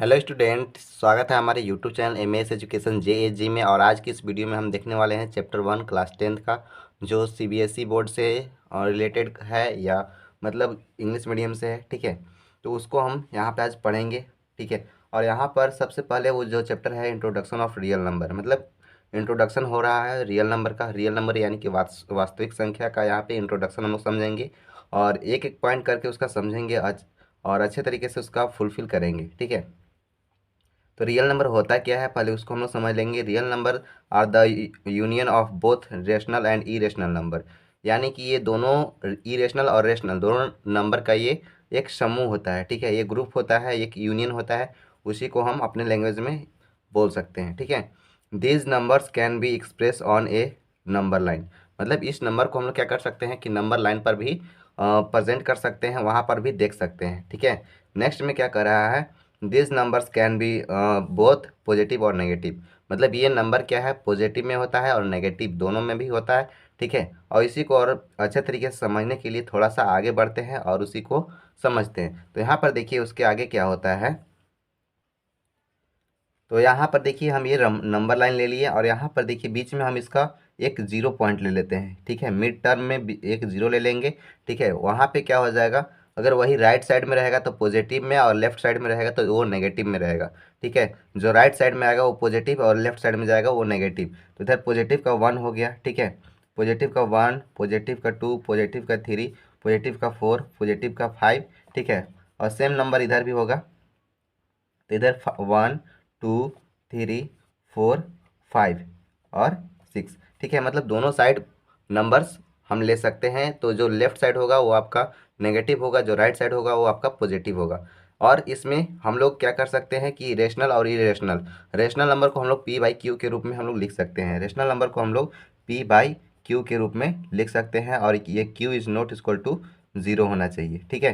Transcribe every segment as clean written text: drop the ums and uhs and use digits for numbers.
Hello student, स्वागत है हमारे YouTube channel MS education JAG में। और आज की इस वीडियो में हम देखने वाले हैं चैप्टर 1 क्लास 10th का, जो सीबीएसई बोर्ड से रिलेटेड है या मतलब इंग्लिश मीडियम से है। ठीक है, तो उसको हम यहाँ पे आज पढ़ेंगे। ठीक है, और यहाँ पर सबसे पहले वो जो चैप्टर है इंट्रोडक्शन ऑफ रियल नंबर, मतलब इंट्रोडक्शन हो रहा है रियल नंबर का। रियल नंबर यानी कि वास्तविक संख्या का यहाँ पे इंट्रोडक्शन हम लोग समझेंगे और एक एक पॉइंट करके उसका समझेंगे और अच्छे तरीके से उसका फुलफिल करेंगे। ठीक है, तो रियल नंबर होता क्या है पहले उसको हम लोग समझ लेंगे। Real number are the union of both rational and irrational number, यानी कि ये दोनों इरेशनल और रेशनल दोनों नंबर का ये एक समूह होता है। ठीक है, ये ग्रुप होता है, एक यूनियन होता है, उसी को हम अपने लैंग्वेज में बोल सकते हैं। ठीक है, these numbers can be express on A number line, मतलब इस नंबर को हम लोग क्या कर सकते हैं कि नंबर लाइन पर भी प्रेजेंट कर सकते हैं, वहाँ पर भी देख सकते हैं। ठीक है, नेक्स्ट में क्या कर रहा है, this numbers can B both positive और नेगेटिव, मतलब ये नंबर क्या है, पॉजिटिव में होता है और नेगेटिव दोनों में भी होता है। ठीक है, और इसी को और अच्छे तरीके से समझने के लिए थोड़ा सा आगे बढ़ते हैं और उसी को समझते हैं। तो यहाँ पर देखिए उसके आगे क्या होता है। तो यहाँ पर देखिए हम ये नंबर लाइन ले लिए और यहाँ पर देखिए बीच में हम इसका एक जीरो पॉइंट ले लेते हैं। ठीक है, मिड टर्म में एक जीरो ले लेंगे। ठीक है, वहाँ पे क्या हो जाएगा, अगर वही राइट साइड में रहेगा तो पॉजिटिव में, और लेफ्ट साइड में रहेगा तो वो नेगेटिव में रहेगा। ठीक है, जो राइट साइड में आएगा वो पॉजिटिव और लेफ्ट साइड में जाएगा वो नेगेटिव। तो इधर पॉजिटिव का 1 हो गया। ठीक है, पॉजिटिव का 1, पॉजिटिव का 2, पॉजिटिव का 3, पॉजिटिव का 4, पॉजिटिव का 5। ठीक है, और सेम नंबर इधर भी होगा। तो इधर 1, 2, 3, 4, 5 और 6। ठीक है, मतलब दोनों साइड नंबर्स हम ले सकते हैं। तो जो लेफ्ट साइड होगा वो आपका नेगेटिव होगा, जो राइट साइड होगा वो आपका पॉजिटिव होगा। और इसमें हम लोग क्या कर सकते हैं कि रेशनल और इरेशनल, रेशनल नंबर को हम लोग पी बाई क्यू के रूप में हम लोग लिख सकते हैं। रेशनल नंबर को हम लोग पी बाई क्यू के रूप में लिख सकते हैं और ये Q is not equal to zero होना चाहिए। ठीक है,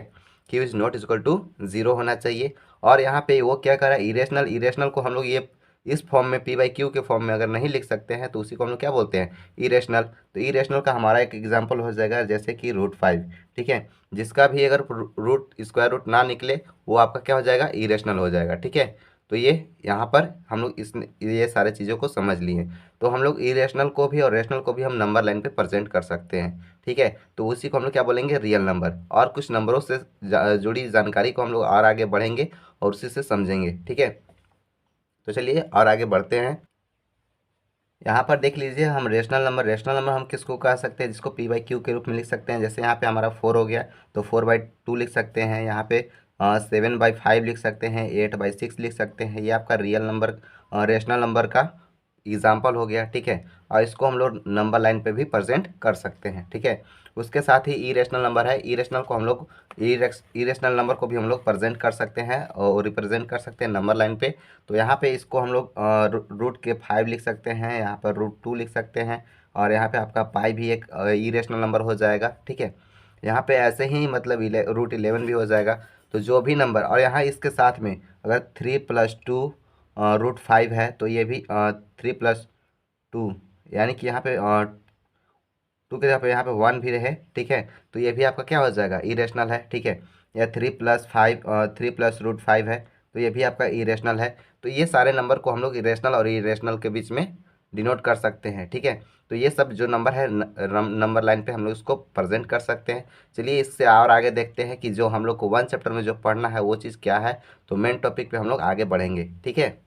Q is not equal to zero होना चाहिए। और यहाँ पे वो क्या करा, इरेशनल, इरेशनल को हम लोग ये इस फॉर्म में पी बाई क्यू के फॉर्म में अगर नहीं लिख सकते हैं तो उसी को हम लोग क्या बोलते हैं, इरेशनल। तो इरेशनल का हमारा एक एग्जांपल हो जाएगा जैसे कि √5। ठीक है, जिसका भी अगर रूट स्क्वायर रूट ना निकले वो आपका क्या हो जाएगा, इरेशनल हो जाएगा। ठीक है, तो ये यहाँ पर हम लोग ये सारे चीज़ों को समझ लिए। तो हम लोग इरेशनल को भी और रेशनल को भी हम नंबर लाइन पे प्रेजेंट कर सकते हैं। ठीक है, तो उसी को हम लोग क्या बोलेंगे, रियल नंबर। और कुछ नंबरों से जुड़ी जानकारी को हम लोग और आगे बढ़ेंगे और उसी से समझेंगे। ठीक है, तो चलिए और आगे बढ़ते हैं। यहाँ पर देख लीजिए हम रेशनल नंबर हम किसको कह सकते हैं, जिसको पी बाई क्यू के रूप में लिख सकते हैं। जैसे यहाँ पे हमारा 4 हो गया तो 4/2 लिख सकते हैं। यहाँ पे 7/5 लिख सकते हैं, 8/6 लिख सकते हैं। ये आपका रियल नंबर रेशनल नंबर का एग्जाम्पल हो गया। ठीक है, और इसको हम लोग नंबर लाइन पे भी प्रेजेंट कर सकते हैं। ठीक है, उसके साथ ही इरेशनल नंबर है, इरेशनल को हम लोग इरेशनल नंबर को भी हम लोग प्रेजेंट कर सकते हैं और रिप्रेजेंट कर सकते हैं नंबर लाइन पे। तो यहाँ पे इसको हम लोग √5 लिख सकते हैं, यहाँ पर √2 लिख सकते हैं, और यहाँ पे आपका पाई भी एक इरेशनल नंबर हो जाएगा। ठीक है, यहाँ पे ऐसे ही मतलब √11 भी हो जाएगा। तो जो भी नंबर, और यहाँ इसके साथ में अगर 3+2 √5 है तो ये भी 3+2, यानी कि यहाँ पे 2 के जगह पे यहाँ पे 1 भी रहे। ठीक है, तो ये भी आपका क्या हो जाएगा, इरेशनल है। ठीक है, या 3+5 है तो ये भी आपका इरेशनल है। तो ये सारे नंबर को हम लोग इरेशनल और इरेशनल के बीच में डिनोट कर सकते हैं। ठीक है, तो ये सब जो नंबर है नंबर लाइन पे हम लोग इसको प्रेजेंट कर सकते हैं। चलिए इससे और आगे देखते हैं कि जो हम लोग को 1 चैप्टर में जो पढ़ना है वो चीज़ क्या है। तो मेन टॉपिक पे हम लोग आगे बढ़ेंगे। ठीक है,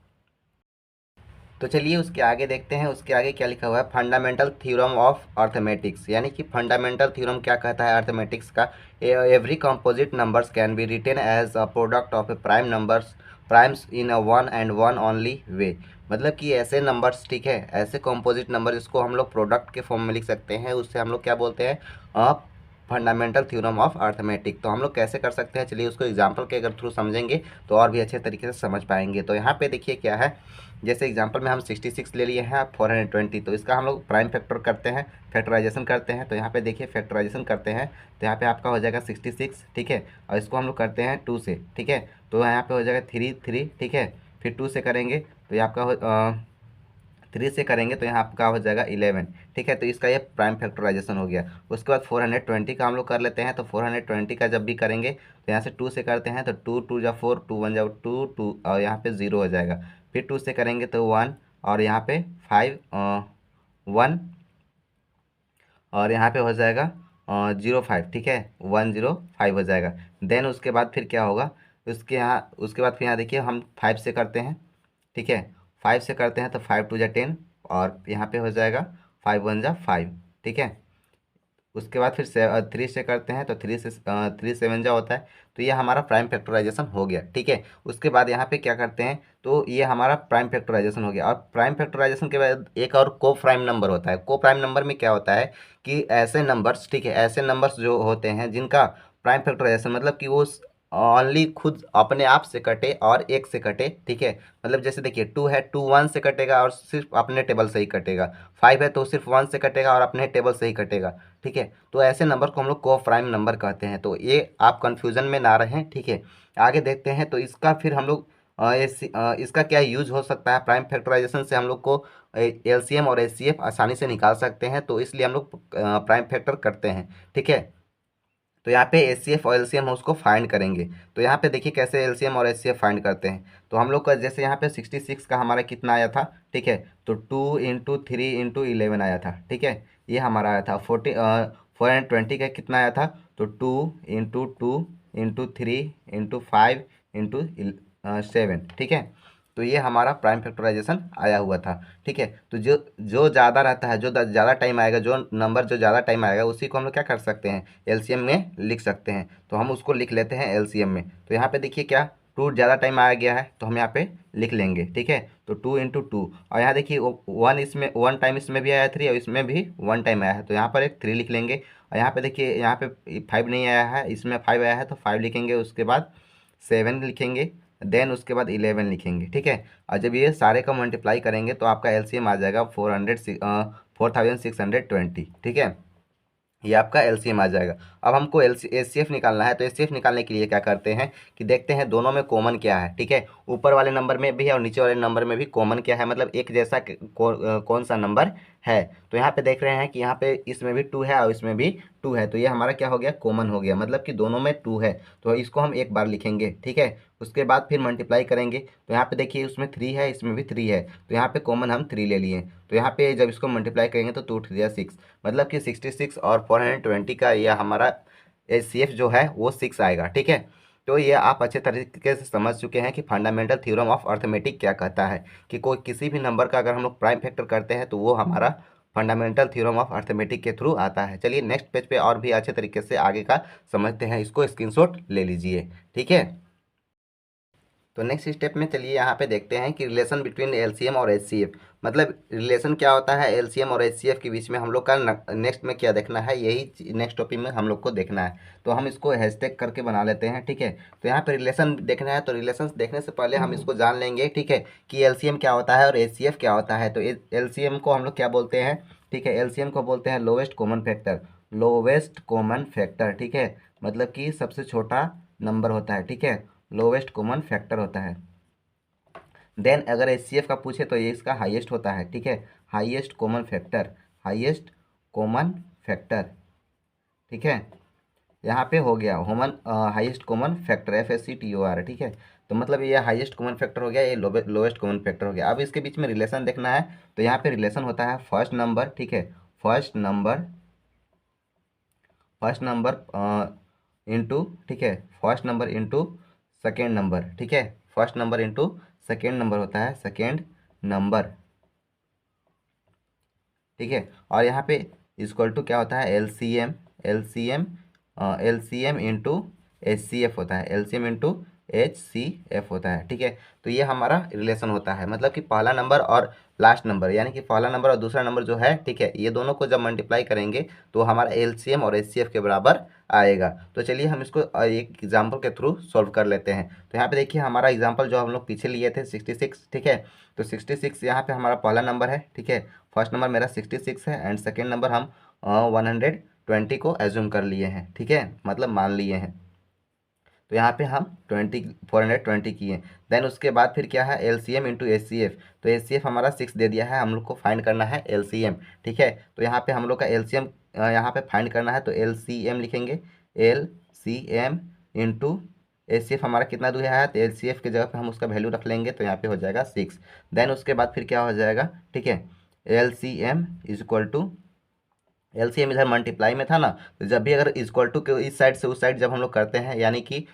तो चलिए उसके आगे देखते हैं। उसके आगे क्या लिखा हुआ है, फंडामेंटल थ्योरम ऑफ अर्थमेटिक्स, यानी कि फंडामेंटल थ्योरम क्या कहता है अर्थमेटिक्स का। Every composite numbers can be written as a product of a prime numbers primes in a one and one only way, मतलब कि ऐसे नंबर्स, ठीक है, ऐसे कंपोजिट नंबर जिसको हम लोग प्रोडक्ट के फॉर्म में लिख सकते हैं, उससे हम लोग क्या बोलते हैं, फंडामेंटल थ्योरम ऑफ अर्थमेटिक। तो हम लोग कैसे कर सकते हैं, चलिए उसको एग्जाम्पल के अगर थ्रू समझेंगे तो और भी अच्छे तरीके से समझ पाएंगे। तो यहाँ पे देखिए क्या है, जैसे एग्जांपल में हम 66 ले लिए हैं, 420, तो इसका हम लोग प्राइम फैक्टर करते हैं, फैक्टराइजेशन करते हैं। तो यहाँ पे देखिए फैक्टराइजेशन करते हैं तो यहाँ पे आपका हो जाएगा 66। ठीक है, और इसको हम लोग करते हैं 2 से। ठीक है, तो यहाँ पे हो जाएगा 3 3। ठीक है, फिर 2 से करेंगे तो ये आपका 3 3 से करेंगे तो यहाँ आपका हो जाएगा 11, ठीक है। तो इसका ये प्राइम फैक्टराइजेशन हो गया। उसके बाद 420 का हम लोग कर लेते हैं। तो 420 का जब भी करेंगे तो यहाँ से 2 से करते हैं तो 2 2 जा 4, 2 1 जा 2 2 और यहाँ पे 0 हो जाएगा। फिर 2 से करेंगे तो 1 और यहाँ पे 5 1 और यहाँ पे हो जाएगा 05, ठीक है, 105 हो जाएगा। देन उसके बाद फिर क्या होगा, उसके बाद फिर यहाँ देखिए हम 5 से करते हैं, ठीक है। 5 से करते हैं तो 5 2 जा 10 और यहाँ पे हो जाएगा 5 1 जा 5, ठीक है। उसके बाद फिर 3 से करते हैं तो 3 7 जा होता है। तो ये हमारा प्राइम फैक्टराइजेशन हो गया, ठीक है। उसके बाद यहाँ पे क्या करते हैं, तो ये हमारा प्राइम फैक्टराइजेशन हो गया। और प्राइम फैक्टराइजेशन के बाद एक और को प्राइम नंबर होता है। को प्राइम नंबर में क्या होता है कि ऐसे नंबर्स, ठीक है, ऐसे नंबर्स जो होते हैं जिनका प्राइम फैक्टराइजेशन मतलब कि वो ओनली खुद अपने आप से कटे और एक से कटे, ठीक है। मतलब जैसे देखिए 2 है, 2 1 से कटेगा और सिर्फ अपने टेबल से ही कटेगा। 5 है तो सिर्फ 1 से कटेगा और अपने टेबल से ही कटेगा, ठीक है। तो ऐसे नंबर को हम लोग को प्राइम नंबर कहते हैं। तो ये आप कंफ्यूजन में ना रहें, ठीक है। आगे देखते हैं तो इसका फिर हम लोग इसका क्या यूज हो सकता है। प्राइम फैक्टराइजेशन से हम लोग को एलसीएम और एचसीएफ आसानी से निकाल सकते हैं, तो इसलिए हम लोग प्राइम फैक्टर करते हैं, ठीक है। तो यहाँ पे एचसीएफ और एलसीएम हम उसको फाइंड करेंगे। तो यहाँ पे देखिए कैसे एलसीएम और एचसीएफ फाइंड करते हैं। तो हम लोग का जैसे यहाँ पे 66 का हमारा कितना आया था, ठीक है। तो 2 × 3 × 11 आया था, ठीक है। ये हमारा आया था 420 का कितना आया था, तो 2 × 2 × 3 × 5 × 7, ठीक है। तो ये हमारा प्राइम फैक्टराइजेशन आया हुआ था, ठीक है। तो जो जो ज़्यादा रहता है, जो ज़्यादा टाइम आएगा, जो नंबर जो ज़्यादा टाइम आएगा उसी को हम लोग क्या कर सकते हैं, एलसीएम में लिख सकते हैं। तो हम उसको लिख लेते हैं एलसीएम में। तो यहाँ पे देखिए क्या 2 ज़्यादा टाइम आ गया है तो हम यहाँ पे लिख लेंगे, ठीक है। तो 2 × 2 और यहाँ देखिए 1 इसमें 1 टाइम इसमें भी आया 3 और इसमें भी 1 टाइम आया है, तो यहाँ पर एक 3 लिख लेंगे। और यहाँ पे देखिए यहाँ पे 5 नहीं आया है, इसमें 5 आया है तो 5 लिखेंगे। उसके बाद 7 लिखेंगे, देन उसके बाद 11 लिखेंगे, ठीक है। और जब ये सारे का मल्टीप्लाई करेंगे तो आपका एलसीएम आ जाएगा 4620, ठीक है। ये आपका एलसीएम आ जाएगा। अब हमको एचसीएफ निकालना है। तो एचसीएफ निकालने के लिए क्या करते हैं कि देखते हैं दोनों में कॉमन क्या है, ठीक है। ऊपर वाले नंबर में भी है और नीचे वाले नंबर में भी कॉमन क्या है, मतलब एक जैसा कौन सा नंबर है। तो यहाँ पे देख रहे हैं कि यहाँ पे इसमें भी 2 है और इसमें भी 2 है। तो ये हमारा क्या हो गया, कॉमन हो गया, मतलब कि दोनों में 2 है। तो इसको हम एक बार लिखेंगे, ठीक है। उसके बाद फिर मल्टीप्लाई करेंगे तो यहाँ पे देखिए उसमें 3 है, इसमें भी 3 है। तो यहाँ पे कॉमन हम 3 ले लिए। तो यहाँ पे जब इसको मल्टीप्लाई करेंगे तो 2 3 6, मतलब कि 66 और 420 का यह हमारा एचसीएफ जो है वो 6 आएगा, ठीक है। तो ये आप अच्छे तरीके से समझ चुके हैं कि फंडामेंटल थ्योरम ऑफ अर्थमेटिक क्या कहता है कि कोई किसी भी नंबर का अगर हम लोग प्राइम फैक्टर करते हैं तो वो हमारा फंडामेंटल थ्योरम ऑफ अर्थमेटिक के थ्रू आता है। चलिए नेक्स्ट पेज पे और भी अच्छे तरीके से आगे का समझते हैं, इसको स्क्रीनशॉट ले लीजिए, ठीक है। तो नेक्स्ट स्टेप में चलिए यहाँ पे देखते हैं कि रिलेशन बिटवीन एलसीएम और एचसीएफ, मतलब रिलेशन क्या होता है एलसीएम और एचसीएफ के बीच में। हम लोग का नेक्स्ट में क्या देखना है, यही नेक्स्ट टॉपिक में हम लोग को देखना है। तो हम इसको हैशटैग करके बना लेते हैं, ठीक है। तो यहाँ पे रिलेशन देखना है, तो रिलेशन देखने से पहले हम इसको जान लेंगे, ठीक है, कि एलसीएम क्या होता है और एचसीएफ क्या होता है। तो एलसीएम को हम लोग क्या बोलते हैं, ठीक है, एलसीएम को बोलते हैं lowest common factor, lowest common factor, ठीक है। मतलब कि सबसे छोटा नंबर होता है, ठीक है, लोवेस्ट कॉमन फैक्टर होता है। देन अगर एचसीएफ का पूछे तो ये इसका हाईएस्ट होता है, ठीक है, highest common factor, highest common factor, ठीक है। यहाँ पे हो गया हाईएस्ट कॉमन फैक्टर FACTOR, ठीक है। तो मतलब ये हाईएस्ट कॉमन फैक्टर हो गया, ये लोवेस्ट कॉमन फैक्टर हो गया। अब इसके बीच में रिलेशन देखना है। तो यहाँ पे रिलेशन होता है फर्स्ट नंबर, ठीक है, फर्स्ट नंबर इंटू, ठीक है, first number into second number, ठीक है, first number into second number होता है सेकेंड नंबर, ठीक है। और यहाँ पे इक्वल टू क्या होता है एलसीएम, एलसीएम इंटू एचसीएफ होता है, एलसीएम इंटू HCF होता है, ठीक है। तो ये हमारा रिलेशन होता है, मतलब कि पहला नंबर और लास्ट नंबर, यानी कि पहला नंबर और दूसरा नंबर जो है, ठीक है, ये दोनों को जब मल्टीप्लाई करेंगे तो हमारा एलसीएम और एचसीएफ के बराबर आएगा। तो चलिए हम इसको एक एग्जाम्पल के थ्रू सॉल्व कर लेते हैं। तो यहाँ पे देखिए हमारा एग्जाम्पल जो हम लोग पीछे लिए थे 66, ठीक है। तो 66 यहाँ पे हमारा पहला नंबर है, ठीक है, फर्स्ट नंबर मेरा 66 है एंड सेकेंड नंबर हम 120 को एज्यूम कर लिए हैं, ठीक है, मतलब मान लिए हैं। तो यहाँ पे हम 420 किए। देन उसके बाद फिर क्या है, LCM इंटू HCF। तो HCF हमारा 6 दे दिया है, हम लोग को फाइंड करना है LCM। ठीक है, तो यहाँ पे हम लोग का LCM यहाँ पे फाइंड करना है, तो LCM लिखेंगे, LCM इंटू HCF हमारा कितना दिया है, तो LCF की जगह पे हम उसका वैल्यू रख लेंगे, तो यहाँ पे हो जाएगा 6। देन उसके बाद फिर क्या हो जाएगा, ठीक है, LCM is equal to, LCM इधर मल्टीप्लाई में था ना, तो जब भी अगर इक्वल टू के इस साइड से उस साइड जब हम लोग करते हैं, यानी कि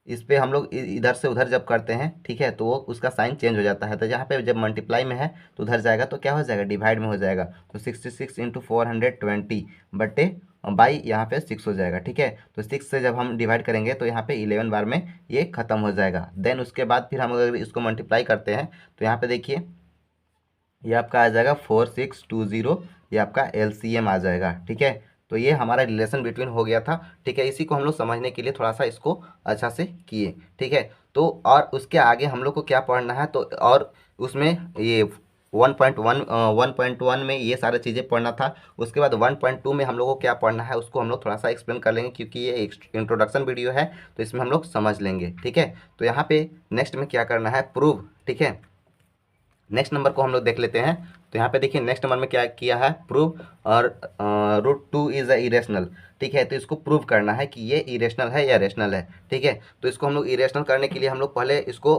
इस पे हम लोग इधर से उधर जब करते हैं, ठीक है, तो वो उसका साइन चेंज हो जाता है। तो यहाँ पे जब मल्टीप्लाई में है तो उधर जाएगा तो क्या हो जाएगा, डिवाइड में हो जाएगा। तो 66 इंटू 420 बटे बाई यहाँ पे 6 हो जाएगा। ठीक है, तो 6 से जब हम डिवाइड करेंगे तो यहाँ पे 11 बार में ये खत्म हो जाएगा। देन उसके बाद फिर हम अगर इसको मल्टीप्लाई करते हैं तो यहाँ पे देखिए ये आपका आ जाएगा 4620, ये आपका LCM आ जाएगा। ठीक है, तो ये हमारा रिलेशन बिटवीन हो गया था। ठीक है, इसी को हम लोग समझने के लिए थोड़ा सा इसको अच्छा से किए। ठीक है, तो और उसके आगे हम लोग को क्या पढ़ना है, तो और उसमें ये 1.1 में ये सारी चीज़ें पढ़ना था। उसके बाद 1.2 में हम लोग को क्या पढ़ना है उसको हम लोग थोड़ा सा एक्सप्लेन कर लेंगे, क्योंकि ये इंट्रोडक्शन वीडियो है तो इसमें हम लोग समझ लेंगे। ठीक है, तो यहाँ पे नेक्स्ट में क्या करना है, प्रूव। ठीक है, नेक्स्ट नंबर को हम लोग देख लेते हैं। तो यहाँ पे देखिए नेक्स्ट नंबर में क्या किया है, प्रूव और √2 इज अ इरेशनल। ठीक है, तो इसको प्रूव करना है कि ये इरेशनल है या रेशनल है। ठीक है, तो इसको हम लोग इरेशनल करने के लिए हम लोग पहले इसको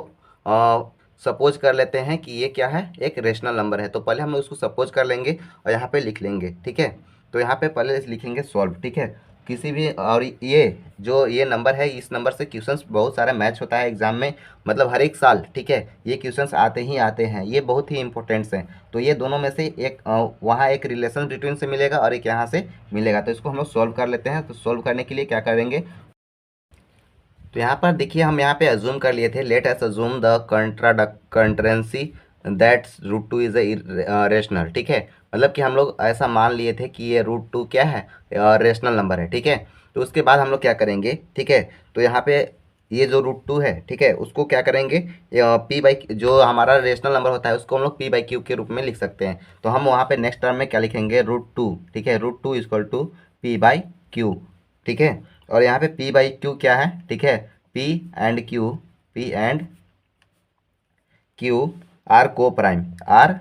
सपोज कर लेते हैं कि ये क्या है, एक रेशनल नंबर है। तो पहले हम लोग इसको सपोज कर लेंगे और यहाँ पे लिख लेंगे। ठीक है, तो यहाँ पे पहले लिखेंगे सॉल्व। ठीक है, किसी भी, और ये जो ये नंबर है, इस नंबर से क्वेश्चंस बहुत सारा मैच होता है एग्जाम में, मतलब हर एक साल। ठीक है, ये क्वेश्चंस आते ही आते हैं, ये बहुत ही इंपॉर्टेंट्स हैं। तो ये दोनों में से एक वहाँ एक रिलेशन बिटवीन से मिलेगा और एक यहाँ से मिलेगा। तो इसको हम लोग सॉल्व कर लेते हैं। तो सॉल्व करने के लिए क्या करेंगे, तो यहाँ पर देखिए हम यहाँ पे अज्यूम कर लिए थे, let us assume the contrary that √2 is a rational. ठीक है, मतलब कि हम लोग ऐसा मान लिए थे कि ये √2 क्या है, रेशनल नंबर है। ठीक है, तो उसके बाद हम लोग क्या करेंगे, ठीक है, तो यहाँ पे ये जो √2 है, ठीक है, उसको क्या करेंगे, P/, जो हमारा रेशनल नंबर होता है उसको हम लोग P/Q के रूप में लिख सकते हैं। तो हम वहाँ पे नेक्स्ट टर्म में क्या लिखेंगे, √2। ठीक है, √2 इक्वल टू P/Q। ठीक है, और यहाँ पे P/Q क्या है, ठीक है, P एंड Q आर को प्राइम, आर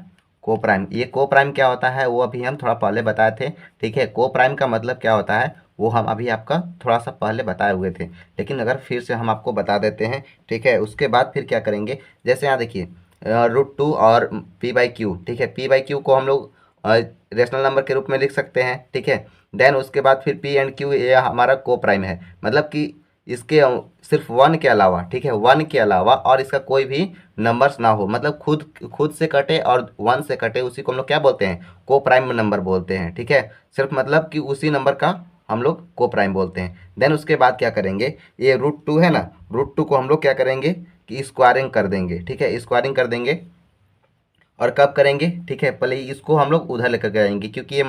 को प्राइम। ये को प्राइम क्या होता है वो अभी हम थोड़ा पहले बताए थे। ठीक है, को प्राइम का मतलब क्या होता है वो हम अभी आपका थोड़ा सा पहले बताए हुए थे, लेकिन अगर फिर से हम आपको बता देते हैं। ठीक है, उसके बाद फिर क्या करेंगे, जैसे यहाँ देखिए √2 और P/Q। ठीक है, P/Q को हम लोग रेशनल नंबर के रूप में लिख सकते हैं। ठीक है, देन उसके बाद फिर P एंड Q ये हमारा को प्राइम है, मतलब कि इसके सिर्फ 1 के अलावा, ठीक है, 1 के अलावा और इसका कोई भी नंबर्स ना हो, मतलब खुद खुद से कटे और 1 से कटे, उसी को हम लोग क्या बोलते हैं, को प्राइम नंबर बोलते हैं। ठीक है, सिर्फ मतलब कि उसी नंबर का हम लोग को प्राइम बोलते हैं। देन उसके बाद क्या करेंगे, ये √2 है ना, √2 को हम लोग क्या करेंगे कि स्क्वायरिंग कर देंगे। ठीक है, स्क्वायरिंग कर देंगे, और कब करेंगे, ठीक है, पहले इसको हम लोग उधर लेकर जाएंगे, क्योंकि ये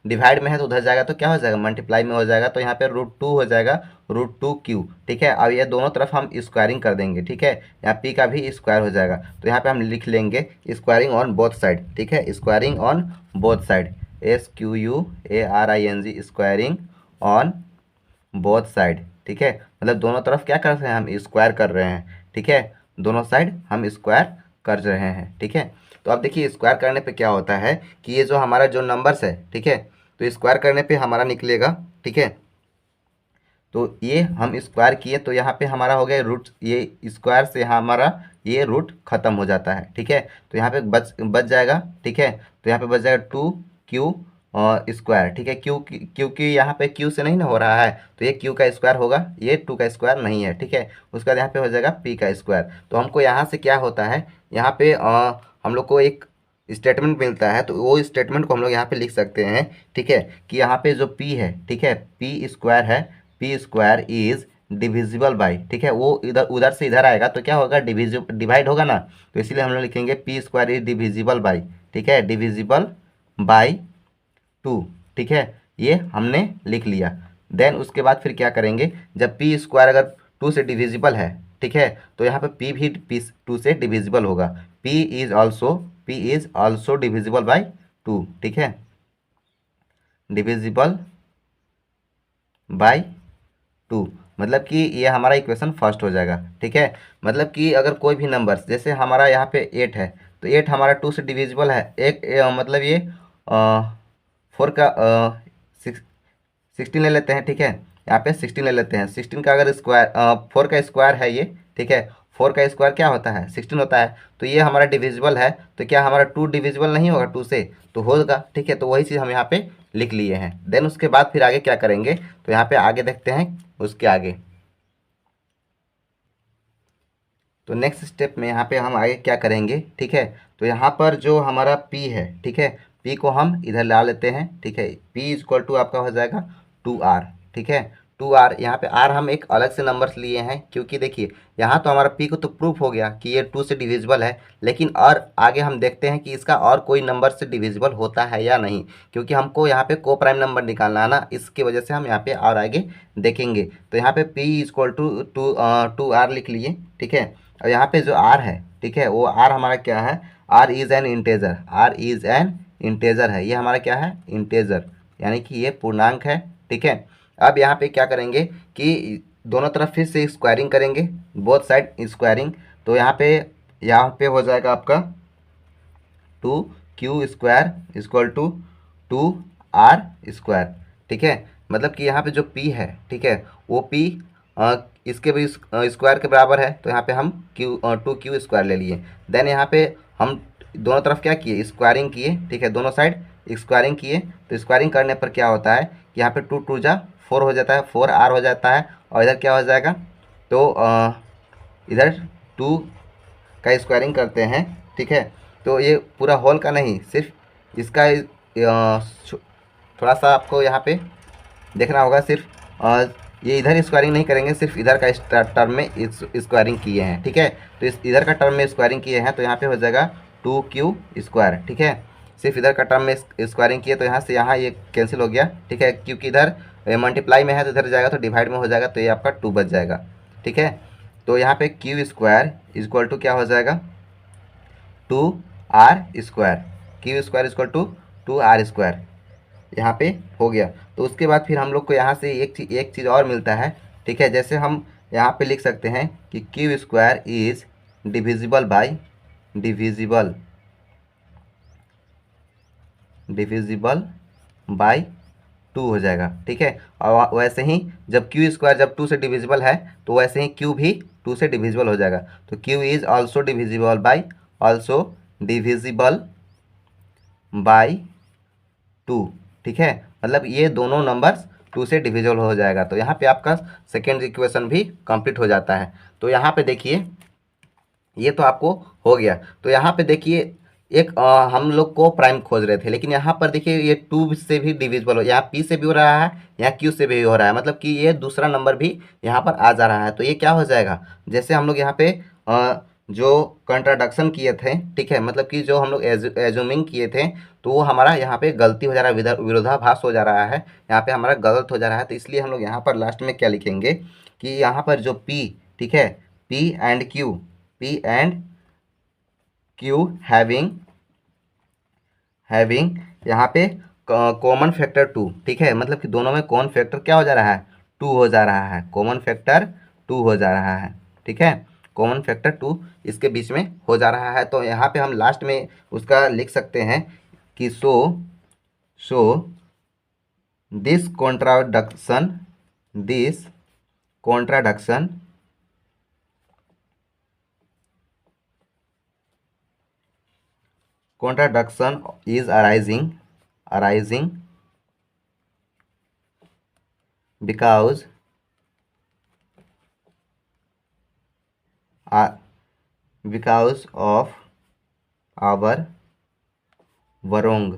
डिवाइड में है तो उधर जाएगा तो क्या हो जाएगा, मल्टीप्लाई में हो जाएगा। तो यहाँ पे √2 हो जाएगा, √2Q। ठीक है, अब ये दोनों तरफ हम स्क्वायरिंग कर देंगे। ठीक है, यहाँ P का भी स्क्वायर हो जाएगा, तो यहाँ पे हम लिख लेंगे स्क्वायरिंग ऑन बोथ साइड। ठीक है, squaring on both side, SQUARING, squaring on both side. ठीक है, मतलब दोनों तरफ क्या कर रहे हैं, हम स्क्वायर कर रहे हैं। ठीक है, दोनों साइड हम स्क्वायर कर रहे हैं। ठीक है, तो अब देखिए स्क्वायर करने पे क्या होता है कि ये जो हमारा जो नंबर्स है, ठीक है, तो स्क्वायर करने पे हमारा निकलेगा। ठीक है, तो ये हम स्क्वायर किए तो यहाँ पे हमारा हो गया रूट, ये स्क्वायर से हमारा ये रूट खत्म हो जाता है। ठीक है, तो यहाँ पे बच जाएगा। ठीक है, तो यहाँ पे बच जाएगा 2Q और स्क्वायर। ठीक है, क्योंकि यहाँ पे Q से नहीं ना हो रहा है, तो ये Q का स्क्वायर होगा, ये 2 का स्क्वायर नहीं है। ठीक है, उसके बाद यहाँ पे हो जाएगा P का स्क्वायर। तो हमको यहाँ से क्या होता है, यहाँ पे हम लोग को एक स्टेटमेंट मिलता है, तो वो स्टेटमेंट को हम लोग यहाँ पे लिख सकते हैं। ठीक है, कि यहाँ पे जो P है, ठीक है, P स्क्वायर है, P square is divisible by, ठीक है, वो इधर उधर से इधर आएगा तो क्या होगा, डिवाइड होगा ना, तो इसीलिए हम लोग लिखेंगे P square is divisible by. ठीक है, डिविजिबल बाई 2। ठीक है, ये हमने लिख लिया। देन उसके बाद फिर क्या करेंगे, जब P स्क्वायर अगर 2 से डिविजिबल है, ठीक है, तो यहाँ पे P भी 2 से डिविजिबल होगा। P is also divisible by 2। ठीक है, डिविजिबल बाई 2। मतलब कि ये हमारा इक्वेशन फर्स्ट हो जाएगा। ठीक है, मतलब कि अगर कोई भी नंबर, जैसे हमारा यहाँ पे 8 है, तो 8 हमारा 2 से डिविजिबल है। मतलब ये 4 का 16 ले लेते हैं। ठीक है, यहाँ पे 16 ले लेते हैं। 16 का अगर स्क्वायर 4 का स्क्वायर है ये। ठीक है, 4 का स्क्वायर क्या होता है, 16 होता है। तो ये हमारा डिविजिबल है, तो क्या हमारा 2 डिविजिबल नहीं होगा 2 से, तो होगा। ठीक है, तो वही चीज़ हम यहाँ पे लिख लिए हैं। देन उसके बाद फिर आगे क्या करेंगे, तो यहाँ पे आगे देखते हैं उसके आगे। तो नेक्स्ट स्टेप में यहाँ पे हम आगे क्या करेंगे। ठीक है, तो यहाँ पर जो हमारा p है, ठीक है, p को हम इधर ला लेते हैं। ठीक है, p इज इक्वल टू आपका हो जाएगा 2r। ठीक है, 2r, यहाँ पे r हम एक अलग से नंबर्स लिए हैं, क्योंकि देखिए यहाँ तो हमारा p को तो प्रूफ हो गया कि ये 2 से डिविजिबल है, लेकिन और आगे हम देखते हैं कि इसका और कोई नंबर से डिविजिबल होता है या नहीं, क्योंकि हमको यहाँ पे को प्राइम नंबर निकालना है ना, इसकी वजह से हम यहाँ पे और आगे देखेंगे। तो यहाँ पे p is equal to 2r लिख लिए। ठीक है, और यहाँ पे जो r है, ठीक है, वो r हमारा क्या है, r is an integer. r is an integer है, ये हमारा क्या है, इंटेजर, यानी कि ये पूर्णांक है। ठीक है, अब यहाँ पे क्या करेंगे कि दोनों तरफ फिर से स्क्वायरिंग करेंगे, बोथ साइड स्क्वायरिंग। तो यहाँ पे हो जाएगा आपका 2q² इक्वल टू 2r²। ठीक है, मतलब कि यहाँ पे जो p है, ठीक है, वो p इसके भी स्क्वायर के बराबर है, तो यहाँ पे हम 2q² ले लिए। देन यहाँ पे हम दोनों तरफ क्या किए, स्क्वायरिंग किए। ठीक है, दोनों साइड स्क्वायरिंग किए। तो स्क्वायरिंग करने पर क्या होता है कि यहाँ पे 2 2 जा 4 हो जाता है, 4r हो जाता है, और इधर क्या हो जाएगा, तो इधर 2 का स्क्वायरिंग करते हैं। ठीक है, तो ये पूरा होल का नहीं, सिर्फ इसका थोड़ा सा आपको यहाँ पे देखना होगा। सिर्फ ये इधर स्क्वायरिंग नहीं करेंगे, सिर्फ इधर का इस टर्म में स्क्वायरिंग किए हैं। ठीक है, तो इस इधर का टर्म में स्क्वायरिंग किए हैं, तो यहाँ पे हो जाएगा 2q²। ठीक है, सिर्फ इधर का टर्म में स्क्वायरिंग किए, तो यहाँ से यहाँ ये कैंसिल हो गया। ठीक है, क्योंकि इधर मल्टीप्लाई में है, तो इधर जाएगा तो डिवाइड में हो जाएगा, तो ये आपका 2 बच जाएगा। ठीक है, तो यहाँ पे q² इक्वल टू क्या हो जाएगा, 2r²। q² equal to 2r², यहाँ पे हो गया। तो उसके बाद फिर हम लोग को यहाँ से एक चीज़ और मिलता है। ठीक है, जैसे हम यहाँ पे लिख सकते हैं कि q² is divisible by divisible divisible by 2 हो जाएगा। ठीक है, और वैसे ही जब q² जब 2 से डिविजिबल है, तो वैसे ही q भी 2 से डिविजिबल हो जाएगा। तो q is also divisible by 2। ठीक है, मतलब ये दोनों नंबर्स 2 से डिविजिबल हो जाएगा। तो यहाँ पे आपका सेकेंड इक्वेशन भी कंप्लीट हो जाता है। तो यहाँ पे देखिए, ये तो आपको हो गया। तो यहाँ पे देखिए, एक हम लोग को प्राइम खोज रहे थे, लेकिन यहाँ पर देखिए ये 2 से भी डिविजिबल हो, यहाँ p से भी हो रहा है, यहाँ q से भी हो रहा है, मतलब कि ये दूसरा नंबर भी यहाँ पर आ जा रहा है। तो ये क्या हो जाएगा, जैसे हम लोग यहाँ पे जो कंट्राडक्शन किए थे, ठीक है, मतलब कि जो हम लोग एज्यूमिंग किए थे, तो वो हमारा यहाँ पे गलती हो जा रहा है, विरोधाभास हो जा रहा है, यहाँ पे हमारा गलत हो जा रहा है। तो इसलिए हम लोग यहाँ पर लास्ट में क्या लिखेंगे कि यहाँ पर जो p, ठीक है, p एंड q हैविंग यहाँ पे कॉमन फैक्टर 2। ठीक है, मतलब कि दोनों में कॉमन फैक्टर क्या हो जा रहा है, 2 हो जा रहा है, कॉमन फैक्टर 2 हो जा रहा है। ठीक है, कॉमन फैक्टर 2 इसके बीच में हो जा रहा है। तो यहाँ पे हम लास्ट में उसका लिख सकते हैं कि so this contradiction is arising because of our wrong।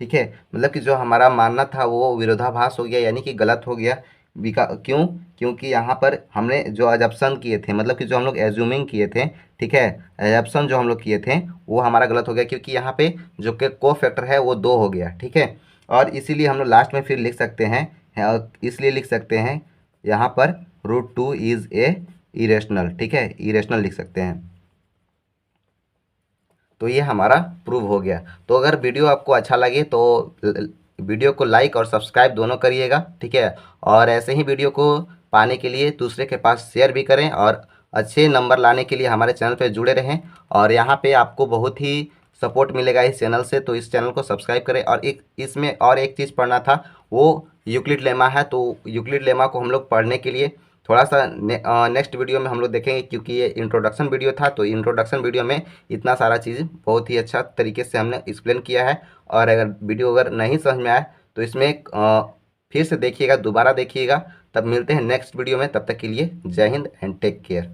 ठीक है, मतलब कि जो हमारा मानना था वो विरोधाभास हो गया, यानी कि गलत हो गया। क्यों, क्योंकि यहाँ पर हमने जो अजप्शन किए थे, मतलब कि जो हम लोग एज्यूमिंग किए थे, ठीक है, एजप्शन जो हम लोग किए थे वो हमारा गलत हो गया, क्योंकि यहाँ पे जो कि को फैक्टर है वो 2 हो गया। ठीक है, और इसीलिए हम लोग लास्ट में फिर लिख सकते हैं, इसलिए लिख सकते हैं यहाँ पर √2 इज़ ए इरेशनल। ठीक है, इरेशनल लिख सकते हैं। तो ये हमारा प्रूव हो गया। तो अगर वीडियो आपको अच्छा लगे तो वीडियो को लाइक और सब्सक्राइब दोनों करिएगा, ठीक है। और ऐसे ही वीडियो को पाने के लिए दूसरे के पास शेयर भी करें और अच्छे नंबर लाने के लिए हमारे चैनल पर जुड़े रहें। और यहाँ पे आपको बहुत ही सपोर्ट मिलेगा इस चैनल से, तो इस चैनल को सब्सक्राइब करें। और एक इसमें और एक चीज़ पढ़ना था, वो यूक्लिड लेमा है। तो यूक्लिड लेमा को हम लोग पढ़ने के लिए थोड़ा सा नेक्स्ट वीडियो में हम लोग देखेंगे, क्योंकि ये इंट्रोडक्शन वीडियो था। तो इंट्रोडक्शन वीडियो में इतना सारा चीज़ बहुत ही अच्छा तरीके से हमने एक्सप्लेन किया है। और अगर वीडियो अगर नहीं समझ में आए तो इसमें फिर से देखिएगा, दोबारा देखिएगा। तब मिलते हैं नेक्स्ट वीडियो में, तब तक के लिए जय हिंद एंड टेक केयर।